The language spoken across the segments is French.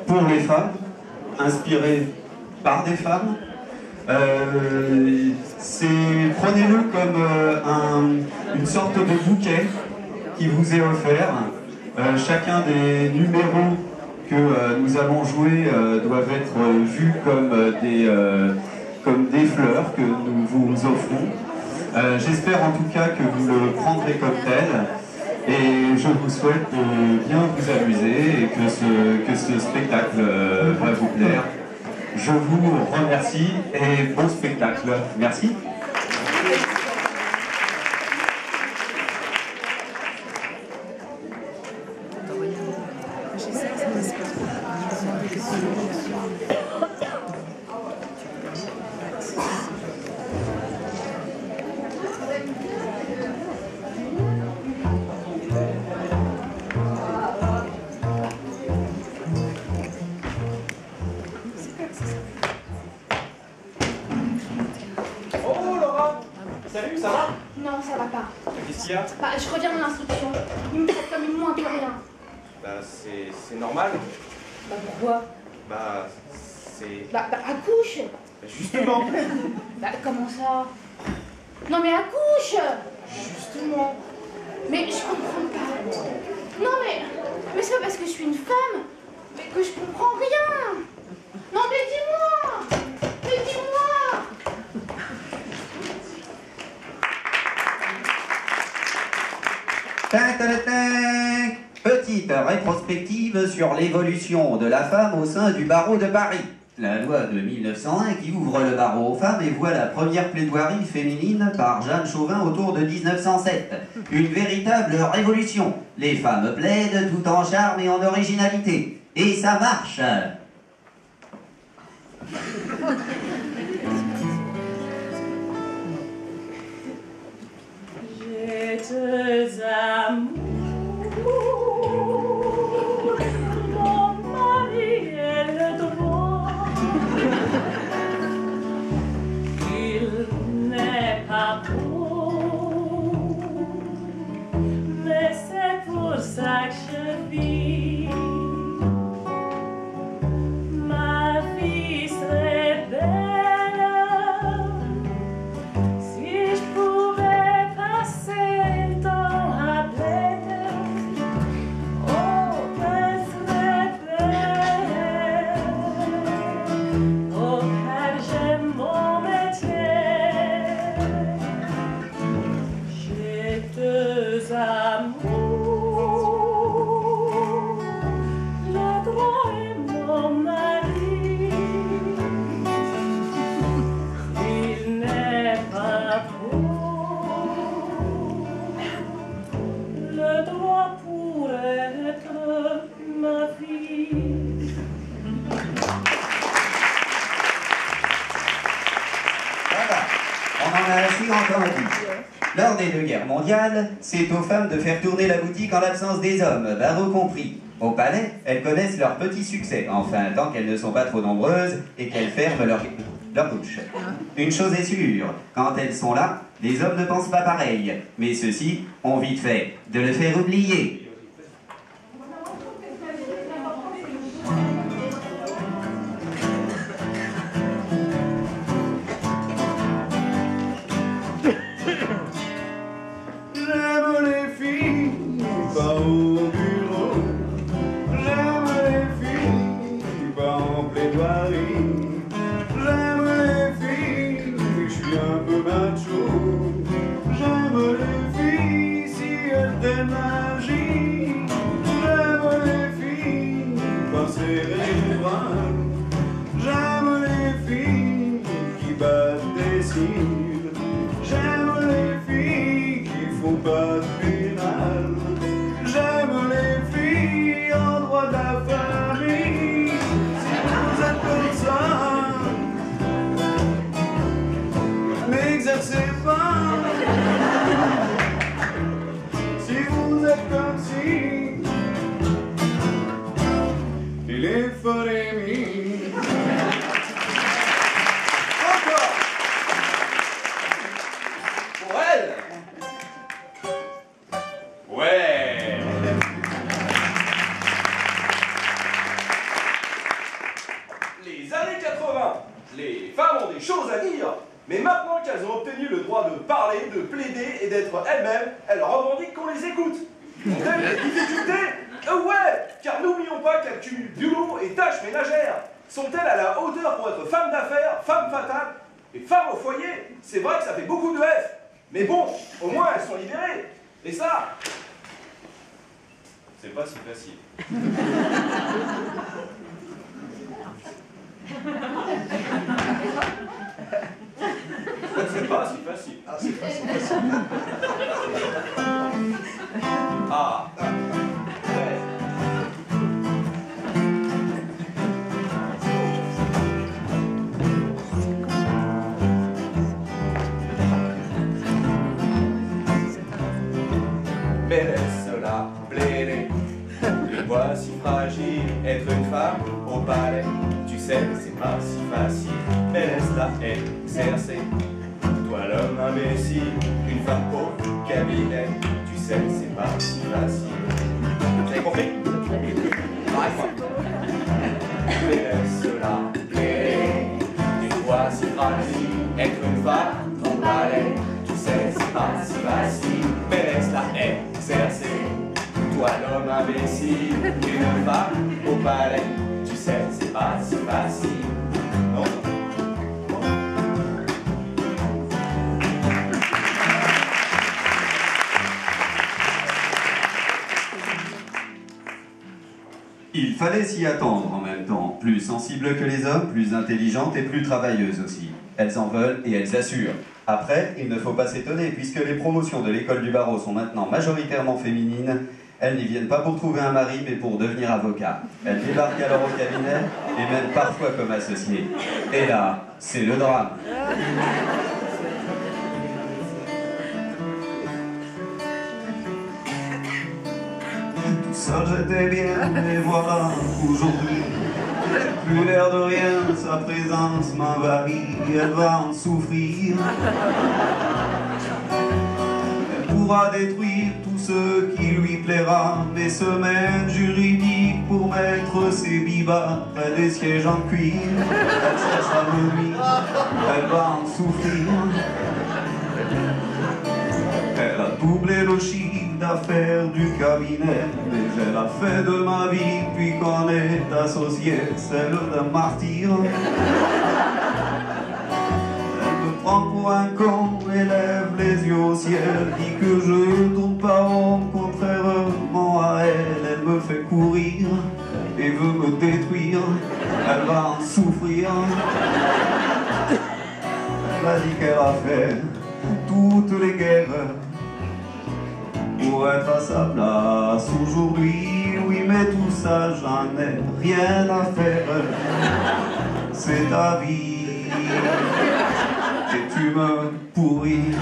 pour les femmes, inspiré par des femmes. Prenez-le comme une sorte de bouquet qui vous est offert. Chacun des numéros que nous allons jouer doivent être vus comme des fleurs que nous vous offrons. J'espère en tout cas que vous le prendrez comme tel. Et je vous souhaite de bien vous amuser et que ce spectacle va vous plaire. Je vous remercie et bon spectacle. Merci. Salut, ça va? Non, ça va pas. Qu'est-ce qu'il y a? Bah, je reviens dans l'instruction. Ils me traitent comme une moins que rien. Bah, c'est normal. Bah, pourquoi? Bah, c'est... Bah, accouche! Bah, justement! Bah, comment ça? Non, mais accouche! Justement! Mais je comprends pas. Non, mais c'est pas parce que je suis une femme mais que je comprends rien! Non, mais dis-moi! Mais dis-moi! Tac, tac, tac. Petite rétrospective sur l'évolution de la femme au sein du barreau de Paris. La loi de 1901 qui ouvre le barreau aux femmes et voit la première plaidoirie féminine par Jeanne Chauvin autour de 1907. Une véritable révolution. Les femmes plaident tout en charme et en originalité. Et ça marche. J'ai deux amours, mon mari et le droit. Il n'est pas beau, mais c'est pour ça que je vis. Ma vie serait belle si je pouvais passer le temps à plaire. Oh, qu'elle serait belle. Oh, car j'aime mon métier. J'ai deux amours, le droit et mon mari. Il n'est pas beau, le droit pourrait être ma vie. Voilà, on en a assez entendu. Lors des deux guerres mondiales, c'est aux femmes de faire tourner la boutique en l'absence des hommes, barreau compris. Au palais, elles connaissent leur petit succès, enfin tant qu'elles ne sont pas trop nombreuses et qu'elles ferment leur bouche. Une chose est sûre, quand elles sont là, les hommes ne pensent pas pareil, mais ceux-ci ont vite fait de le faire oublier. J'aime les filles, pas au bureau. J'aime les filles, pas en plaidoirie. J'aime les filles, je suis un peu macho. J'aime les filles, si elles démagient. J'aime les filles, pas cérébrales. J'aime les filles qui battent des cils. J'aime les filles qui font pas de pénal. J'aime les filles en droit de la famille. Si vous êtes comme ça, n'exercez pas. Si vous êtes comme si, il est fort aimé. Encore! Pour elle! Ouais! choses à dire. Mais maintenant qu'elles ont obtenu le droit de parler, de plaider et d'être elles-mêmes, elles revendiquent qu'on les écoute. Ont-elles des difficultés? Ouais, car n'oublions pas qu'elles cumulent boulot et tâches ménagères. Sont-elles à la hauteur pour être femmes d'affaires, femmes fatales et femmes au foyer? C'est vrai que ça fait beaucoup de F. Mais bon, au moins elles sont libérées. Et ça, c'est pas si facile. C'est pas si facile. Ah, c'est pas si facile. Ah, ouais. Mais laisse-la plaider. Le voix si fragile, être une femme au palais. Tu sais, c'est pas si facile. Mais laisse-la exercer. Toi l'homme imbécile, une femme au cabinet. Tu sais, c'est pas si facile. Vous avez compris? Arrête-moi. Mais laisse-la plaider. Une voix si fragile, être une femme au palais. Tu sais, c'est pas si facile. Mais laisse-la exercer. Toi l'homme imbécile, une femme au palais. Tu sais, c'est pas si facile. Non, Il fallait s'y attendre en même temps. Plus sensibles que les hommes, plus intelligentes et plus travailleuses aussi. Elles en veulent et elles assurent. Après, il ne faut pas s'étonner, puisque les promotions de l'école du barreau sont maintenant majoritairement féminines. Elles n'y viennent pas pour trouver un mari, mais pour devenir avocat. Elles débarquent alors au cabinet, et même parfois comme associées. Et là, c'est le drame. Tout seul j'étais bien, et voilà aujourd'hui. Plus l'air de rien, sa présence m'envahit, elle va en souffrir. Elle pourra détruire tout ce qui lui plaira, mes semaines juridiques pour mettre ses bibas près des sièges en cuir. Elle cherchera le nuire, elle va en souffrir. Elle a doublé le chiffre d'affaires du cabinet, mais j'ai la fait de ma vie puis qu'on est associé, celle d'un martyr. Elle me prend pour un con, élève les yeux au ciel, dit que je tourne pas rond, contrairement à elle, elle me fait courir et veut me détruire, elle va en souffrir. Elle a dit qu'elle a fait toutes les guerres pour être à sa place aujourd'hui, oui, mais tout ça, j'en ai rien à faire. C'est ta vie, et tu me pourris.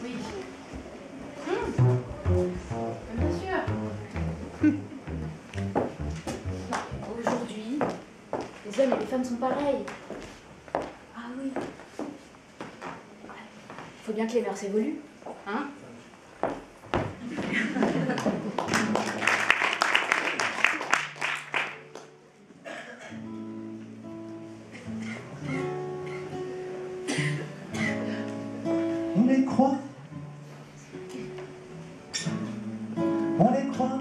Oui. Bien sûr. Non, aujourd'hui, les hommes et les femmes sont pareils. Ah oui. Faut bien que les mœurs évoluent, hein? On les croit, on les croit,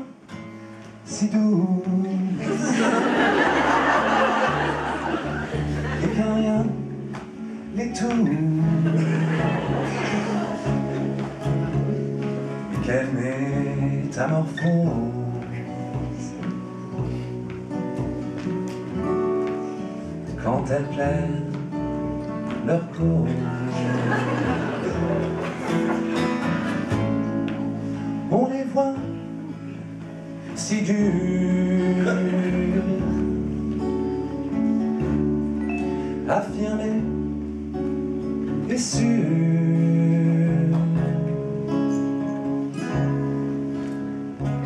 si doux. Et quand rien les touche, quelle métamorphose quand elles plaident leur cause. On les voit si durs, affirmés et sûrs.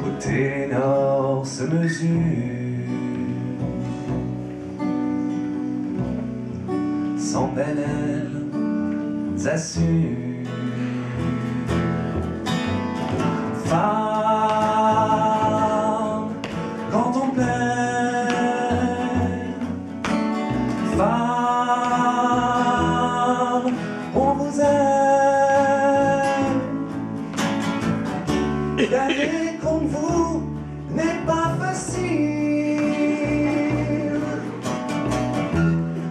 Au ténor se mesure, sans belle aile assurent. Femme, quand on plaît, femme, on vous aime. D'aller comme vous n'est pas facile.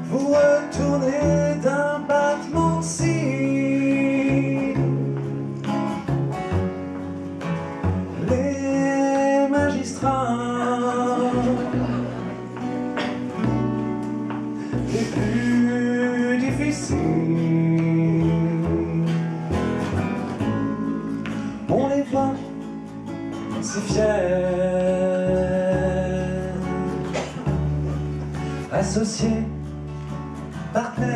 Vous retournez d'un battement de cils. Les magistrats les plus difficiles, on les voit si fiers, associés, partenaires,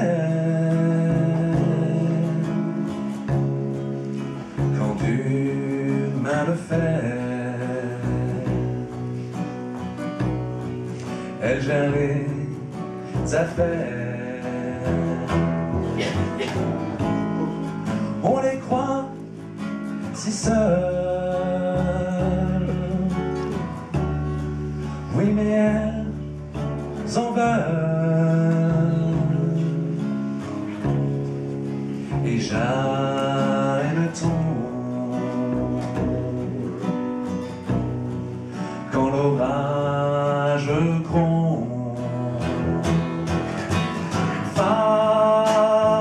quand une main le fait, elle gère les affaires. On les croit si seuls, oui mais elles en veulent, et jamais ne tombe quand l'orage gronde. Femme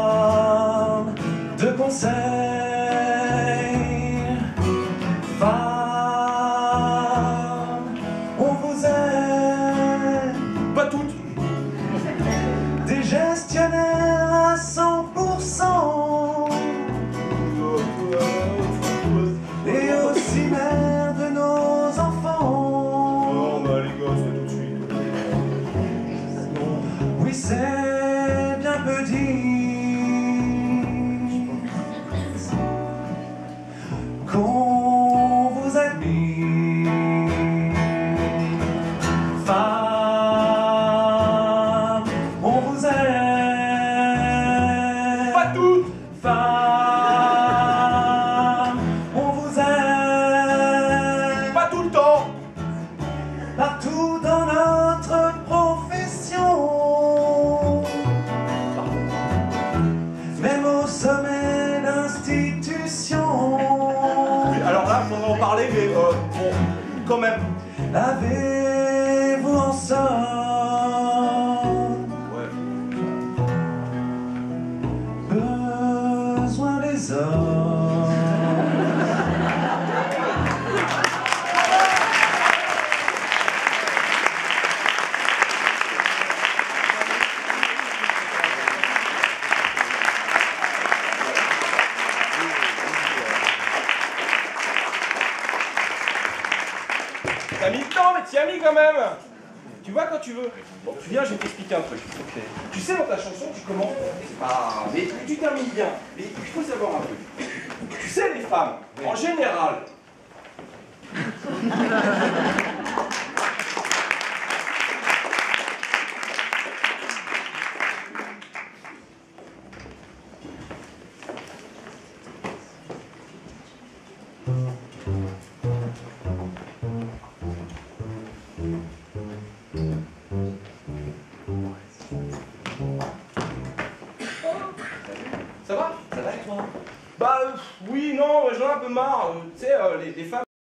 de conseil, femme, on vous aime. Pas toutes. Des gestionnaires à 100%, et aussi mères de nos enfants. Non, bah les gosses, c'est tout de suite. Oui, c'est bien peu dit qu'on vous admire. Femme, on vous aime. Pas toutes. Femme, on vous aime. Pas tout le temps. Partout dans notre profession, même au sommet d'institutions. Oui, alors là, faudrait en parler, mais bon, quand même. Avez-vous en sorte Ouais. besoin des hommes? T'as mis le temps, mais t'y as mis quand même. Tu vois quand tu veux. Bon, tu viens, je vais t'expliquer un truc. Ok. Tu sais, dans ta chanson, tu commences. Ah, mais tu termines bien. Mais il faut savoir un truc. Tu sais, les femmes, en général. Ça va et toi? Bah oui, non, j'en ai un peu marre. Tu sais, les femmes.